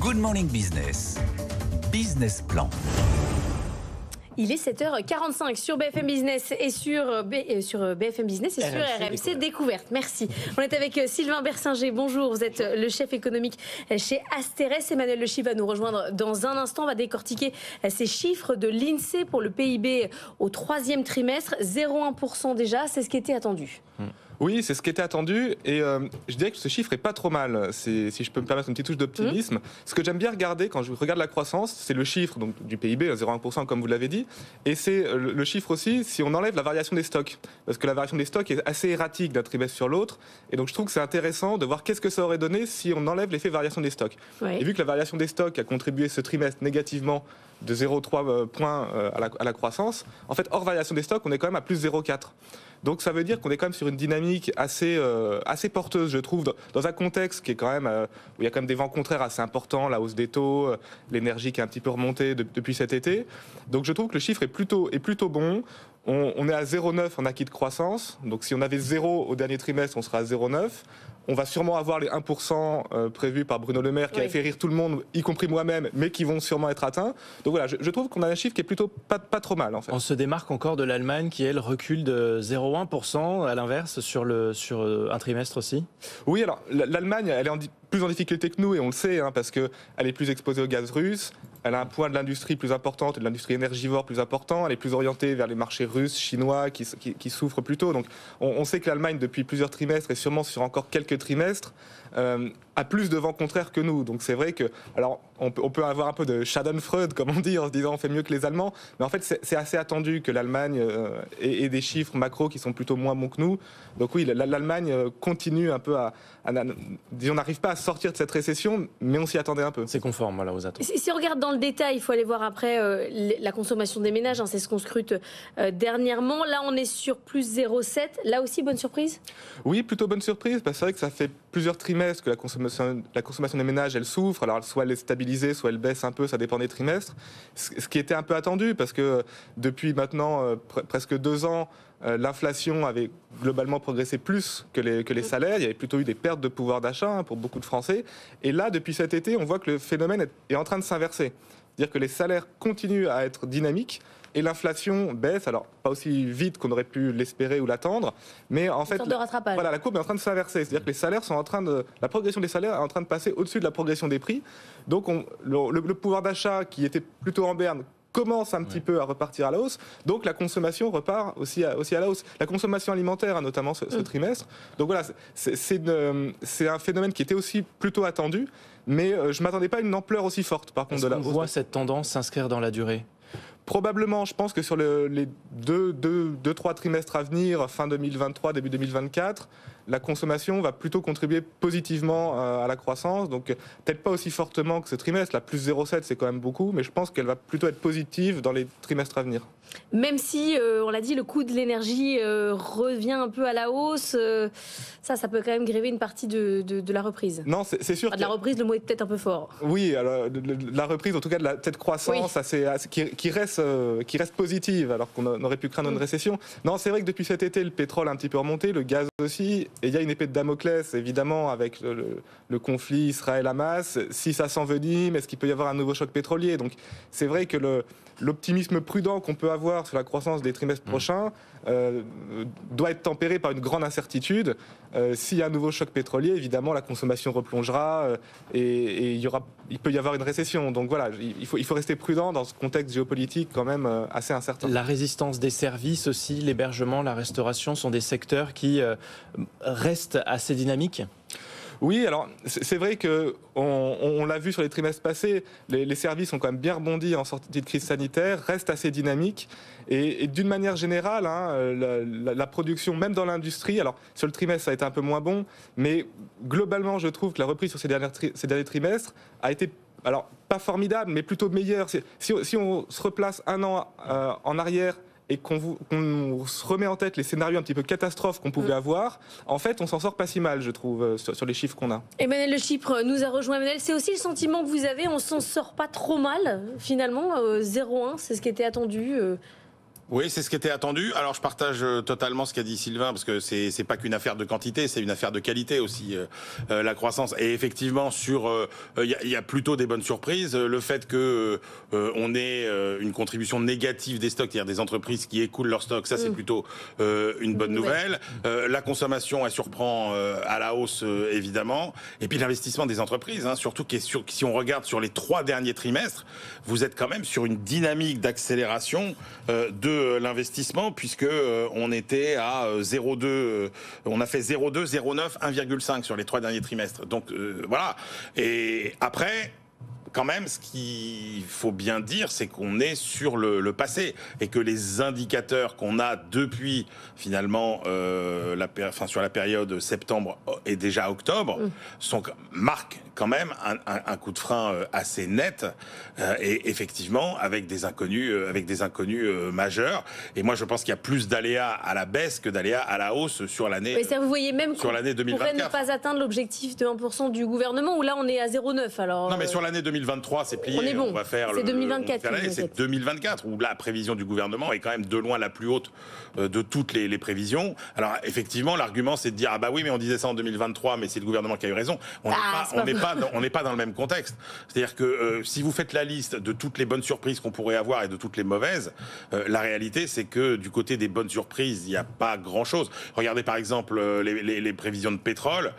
Good Morning Business. Business Plan. Il est 7h45 sur BFM Business et sur BFM Business et sur RMC Découverte. Merci. On est avec Sylvain Bersinger. Bonjour, vous êtes le chef économique chez Asterès. Emmanuel Le Chypre va nous rejoindre dans un instant. On va décortiquer ces chiffres de l'INSEE pour le PIB au troisième trimestre. 0,1% déjà, c'est ce qui était attendu. Oui, c'est ce qui était attendu et je dirais que ce chiffre est pas trop mal, si je peux me permettre une petite touche d'optimisme. Ce que j'aime bien regarder quand je regarde la croissance, c'est le chiffre donc, du PIB, 0,1% comme vous l'avez dit, et c'est le chiffre aussi si on enlève la variation des stocks, parce que la variation des stocks est assez erratique d'un trimestre sur l'autre, et donc je trouve que c'est intéressant de voir qu'est-ce que ça aurait donné si on enlève l'effet variation des stocks. Oui. Et vu que la variation des stocks a contribué ce trimestre négativement de 0,3 points à la croissance, en fait hors variation des stocks on est quand même à plus 0,4. Donc ça veut dire qu'on est quand même sur une dynamique assez porteuse, je trouve, dans un contexte qui est quand même où il y a quand même des vents contraires assez importants, la hausse des taux, l'énergie qui est un petit peu remontée depuis cet été. Donc je trouve que le chiffre est plutôt bon. On est à 0,9 en acquis de croissance. Donc si on avait 0 au dernier trimestre, on sera à 0,9. On va sûrement avoir les 1% prévus par Bruno Le Maire qui avait fait rire tout le monde, y compris moi-même, mais qui vont sûrement être atteints. Donc voilà, je trouve qu'on a un chiffre qui est plutôt pas trop mal en fait. On se démarque encore de l'Allemagne qui, elle, recule de 0,1% à l'inverse sur un trimestre aussi. Oui, alors l'Allemagne, elle est plus en difficulté que nous et on le sait, parce qu'elle est plus exposée au gaz russe. Elle a un poids de l'industrie plus important, de l'industrie énergivore plus important. Elle est plus orientée vers les marchés russes, chinois, qui souffrent plutôt. Donc, on sait que l'Allemagne, depuis plusieurs trimestres et sûrement sur encore quelques trimestres, a plus de vent contraire que nous. Donc, c'est vrai que, alors, on peut avoir un peu de Schadenfreude, comme on dit, en se disant on fait mieux que les Allemands. Mais en fait, c'est assez attendu que l'Allemagne ait des chiffres macro qui sont plutôt moins bons que nous. Donc oui, l'Allemagne continue un peu on n'arrive pas à sortir de cette récession, mais on s'y attendait un peu. C'est conforme, voilà, aux attentes. Si on regarde dans le détail, il faut aller voir après la consommation des ménages, c'est ce qu'on scrute dernièrement. Là, on est sur plus 0,7. Là aussi, bonne surprise ? Oui, plutôt bonne surprise. C'est vrai que ça fait plusieurs trimestres que la consommation des ménages, elle souffre. Alors, soit elle est stabilisée, soit elle baisse un peu, ça dépend des trimestres. Ce qui était un peu attendu, parce que depuis maintenant presque 2 ans, l'inflation avait globalement progressé plus que les salaires. Il y avait plutôt eu des pertes de pouvoir d'achat pour beaucoup de Français. Et là, depuis cet été, on voit que le phénomène est en train de s'inverser. C'est-à-dire que les salaires continuent à être dynamiques et l'inflation baisse, alors pas aussi vite qu'on aurait pu l'espérer ou l'attendre, mais en fait, voilà, la courbe est en train de s'inverser. C'est-à-dire que les salaires sont la progression des salaires est en train de passer au-dessus de la progression des prix. Donc le pouvoir d'achat qui était plutôt en berne commence un petit peu à repartir à la hausse, donc la consommation repart aussi à la hausse. La consommation alimentaire, notamment ce trimestre. Donc voilà, c'est un phénomène qui était aussi plutôt attendu, mais je ne m'attendais pas à une ampleur aussi forte, par contre, de la hausse. On voit cette tendance s'inscrire dans la durée ? Probablement, je pense que sur les 2-3 trimestres à venir, fin 2023, début 2024, la consommation va plutôt contribuer positivement à la croissance. Donc peut-être pas aussi fortement que ce trimestre. La plus 0,7, c'est quand même beaucoup, mais je pense qu'elle va plutôt être positive dans les trimestres à venir. Même si, on l'a dit, le coût de l'énergie revient un peu à la hausse, ça peut quand même gréver une partie de la reprise. Non, c'est sûr. De la reprise, le mot est peut-être un peu fort. Oui, alors, la reprise, en tout cas de cette croissance qui reste positive, alors qu'on aurait pu craindre une récession. Non, c'est vrai que depuis cet été, le pétrole a un petit peu remonté, le gaz aussi, et il y a une épée de Damoclès, évidemment, avec le conflit Israël-Hamas. Si ça s'envenime, est-ce qu'il peut y avoir un nouveau choc pétrolier ? Donc, c'est vrai que l'optimisme prudent qu'on peut avoir sur la croissance des trimestres prochains doit être tempéré par une grande incertitude. S'il y a un nouveau choc pétrolier, évidemment, la consommation replongera et il peut y avoir une récession. Donc voilà, il faut rester prudent dans ce contexte géopolitique quand même assez incertain. La résistance des services aussi, l'hébergement, la restauration sont des secteurs qui restent assez dynamiques ? Oui, alors c'est vrai qu'on l'a vu sur les trimestres passés, les services ont quand même bien rebondi en sortie de crise sanitaire, restent assez dynamiques et d'une manière générale, la production, même dans l'industrie, alors sur le trimestre ça a été un peu moins bon, mais globalement je trouve que la reprise sur ces derniers trimestres a été, alors pas formidable, mais plutôt meilleure. Si on se replace un an en arrière, et qu'on se remet en tête les scénarios un petit peu catastrophes qu'on pouvait avoir, en fait, on s'en sort pas si mal, je trouve, sur les chiffres qu'on a. Emmanuel Le Chypre nous a rejoint. Emmanuel, c'est aussi le sentiment que vous avez, on s'en sort pas trop mal, finalement, 0,1, c'est ce qui était attendu Oui, c'est ce qui était attendu. Alors, je partage totalement ce qu'a dit Sylvain, parce que c'est pas qu'une affaire de quantité, c'est une affaire de qualité aussi, la croissance. Et effectivement, il y a plutôt des bonnes surprises. Le fait que on ait une contribution négative des stocks, c'est-à-dire des entreprises qui écoulent leurs stocks, ça c'est plutôt une bonne nouvelle. La consommation, elle surprend à la hausse, évidemment. Et puis l'investissement des entreprises, hein, surtout si on regarde sur les 3 derniers trimestres, vous êtes quand même sur une dynamique d'accélération de l'investissement, puisque on était à 0,2, on a fait 0,2, 0,9, 1,5 sur les 3 derniers trimestres. Donc voilà. Et après, quand même, ce qu'il faut bien dire, c'est qu'on est sur le passé et que les indicateurs qu'on a depuis finalement sur la période septembre et déjà octobre marquent quand même un coup de frein assez net et effectivement avec des inconnus majeurs. Et moi, je pense qu'il y a plus d'aléas à la baisse que d'aléas à la hausse sur l'année. Mais ça, vous voyez même sur l'année 2024. On pourrait ne pas atteindre l'objectif de 1% du gouvernement, où là on est à 0,9. Alors non, mais sur l'année 2023, c'est plié. On est bon. On va faire c'est 2024. C'est 2024 où la prévision du gouvernement est quand même de loin la plus haute de toutes les prévisions. Alors effectivement, l'argument c'est de dire ah bah oui, mais on disait ça en 2023, mais c'est le gouvernement qui a eu raison. On n'est pas dans le même contexte. C'est-à-dire que si vous faites la liste de toutes les bonnes surprises qu'on pourrait avoir et de toutes les mauvaises, la réalité c'est que du côté des bonnes surprises, il n'y a pas grand-chose. Regardez par exemple les prévisions de pétrole.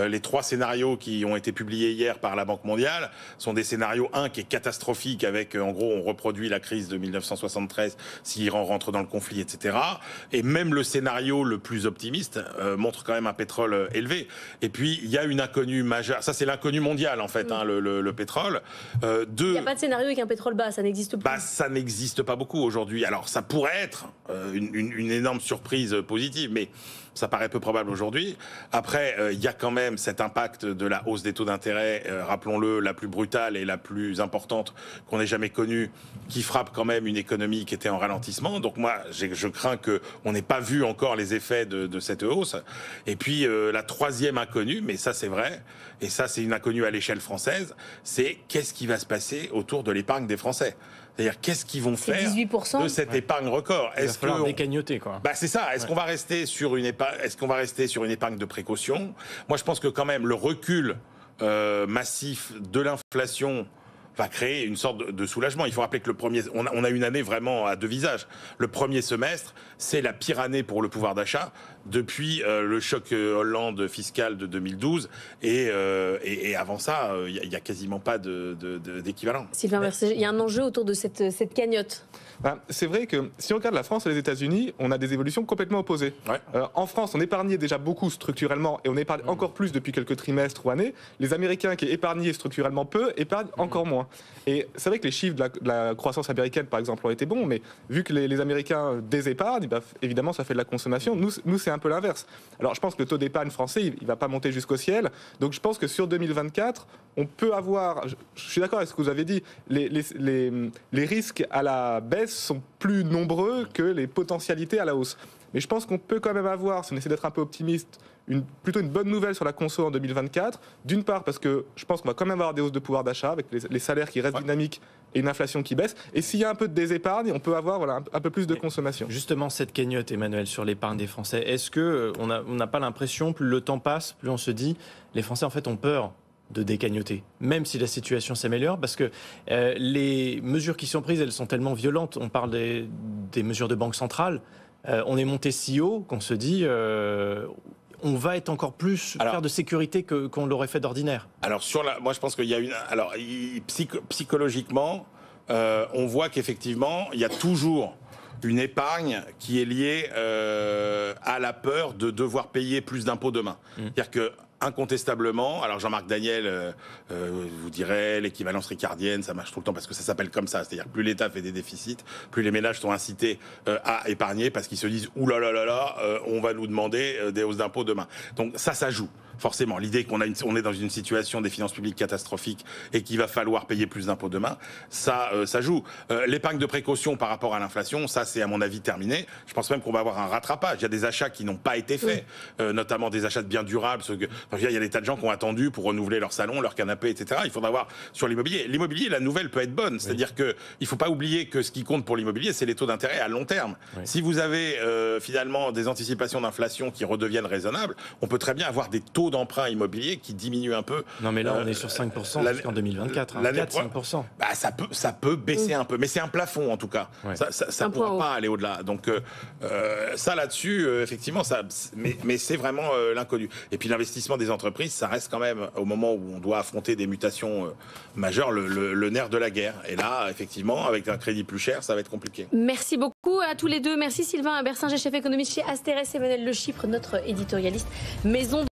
Les 3 scénarios qui ont été publiés hier par la Banque mondiale sont des scénarios 1 qui est catastrophique avec en gros on reproduit la crise de 1973 si l'Iran rentre dans le conflit, etc. Et même le scénario le plus optimiste montre quand même un pétrole élevé. Et puis il y a une inconnue majeure. Ça c'est l'inconnu mondial en fait, hein, le pétrole. Il n'y a pas de scénario avec un pétrole bas, ça n'existe pas. Bah, ça n'existe pas beaucoup aujourd'hui. Alors ça pourrait être une énorme surprise positive, mais ça paraît peu probable aujourd'hui. Après, il y a quand même cet impact de la hausse des taux d'intérêt, rappelons-le, la plus brutale et la plus importante qu'on ait jamais connue, qui frappe quand même une économie qui était en ralentissement. Donc moi, je crains qu'on n'ait pas vu encore les effets de cette hausse. Et puis la troisième inconnue, mais ça c'est vrai, et ça c'est une inconnue à l'échelle française, c'est qu'est-ce qui va se passer autour de l'épargne des Français. C'est-à-dire, qu'est-ce qu'ils vont faire 18%. de cette épargne record? Il va falloir décagnoter, quoi. Bah, c'est ça. Est-ce qu'on va rester sur une épargne de précaution? Moi, je pense que quand même, le recul massif de l'inflation va créer une sorte de soulagement. Il faut rappeler que on a une année vraiment à 2 visages. Le premier semestre, c'est la pire année pour le pouvoir d'achat depuis le choc Hollande fiscal de 2012. Et avant ça, il n'y a quasiment pas d'équivalent. Sylvain Berger, il y a un enjeu autour de cette cagnotte. C'est vrai que si on regarde la France et les États-Unis, on a des évolutions complètement opposées. Ouais. En France, on épargnait déjà beaucoup structurellement et on épargne encore plus depuis quelques trimestres ou années. Les Américains qui épargnaient structurellement peu épargnent encore moins. Et c'est vrai que les chiffres de la croissance américaine, par exemple, ont été bons, mais vu que les Américains désépargnent, bah, évidemment, ça fait de la consommation. Nous c'est un peu l'inverse. Alors, je pense que le taux d'épargne français, il ne va pas monter jusqu'au ciel. Donc, je pense que sur 2024, on peut avoir... Je suis d'accord avec ce que vous avez dit. Les risques à la baisse sont plus nombreux que les potentialités à la hausse. Mais je pense qu'on peut quand même avoir, si on essaie d'être un peu optimiste, plutôt une bonne nouvelle sur la conso en 2024. D'une part, parce que je pense qu'on va quand même avoir des hausses de pouvoir d'achat avec les salaires qui restent dynamiques et une inflation qui baisse. Et s'il y a un peu de désépargne, on peut avoir un peu plus de consommation. Justement, cette cagnotte, Emmanuel, sur l'épargne des Français, est-ce qu'on n'a pas l'impression, plus le temps passe, plus on se dit, les Français en fait ont peur de décagnoter, même si la situation s'améliore, parce que les mesures qui sont prises, elles sont tellement violentes. On parle des mesures de banque centrale. On est monté si haut qu'on se dit... on va être encore plus faire de sécurité qu'on l'aurait fait d'ordinaire. Alors moi je pense qu'il y a psychologiquement, on voit qu'effectivement il y a toujours une épargne qui est liée à la peur de devoir payer plus d'impôts demain. C'est-à-dire que incontestablement, alors Jean-Marc Daniel vous dirait l'équivalence ricardienne, ça marche tout le temps parce que ça s'appelle comme ça, c'est-à-dire plus l'État fait des déficits, plus les ménages sont incités à épargner parce qu'ils se disent ouh là là là là, on va nous demander des hausses d'impôts demain. Donc ça joue. Forcément, l'idée qu'on est dans une situation des finances publiques catastrophiques et qu'il va falloir payer plus d'impôts demain, ça joue. L'épargne de précaution par rapport à l'inflation, ça c'est à mon avis terminé. Je pense même qu'on va avoir un rattrapage. Il y a des achats qui n'ont pas été faits, notamment des achats de biens durables, Enfin, il y a des tas de gens qui ont attendu pour renouveler leur salon, leur canapé, etc. Il faudra voir sur l'immobilier. L'immobilier, la nouvelle peut être bonne. C'est-à-dire que il faut pas oublier que ce qui compte pour l'immobilier, c'est les taux d'intérêt à long terme. Oui. Si vous avez finalement des anticipations d'inflation qui redeviennent raisonnables, on peut très bien avoir des taux d'emprunt immobilier qui diminuent un peu. Non, mais là, on est sur 5% jusqu'en 2024. 4-5%. Bah, ça peut baisser un peu. Mais c'est un plafond, en tout cas. Ouais. Ça ne pourra pas aller au-delà. Donc, ça, là-dessus, effectivement, mais c'est vraiment l'inconnu. Et puis, l'investissement des entreprises, ça reste quand même, au moment où on doit affronter des mutations majeures, le nerf de la guerre. Et là, effectivement, avec un crédit plus cher, ça va être compliqué. Merci beaucoup à tous les deux. Merci Sylvain Bersinger, chef économiste chez Asterès, Emmanuel Le Chypre, notre éditorialiste maison.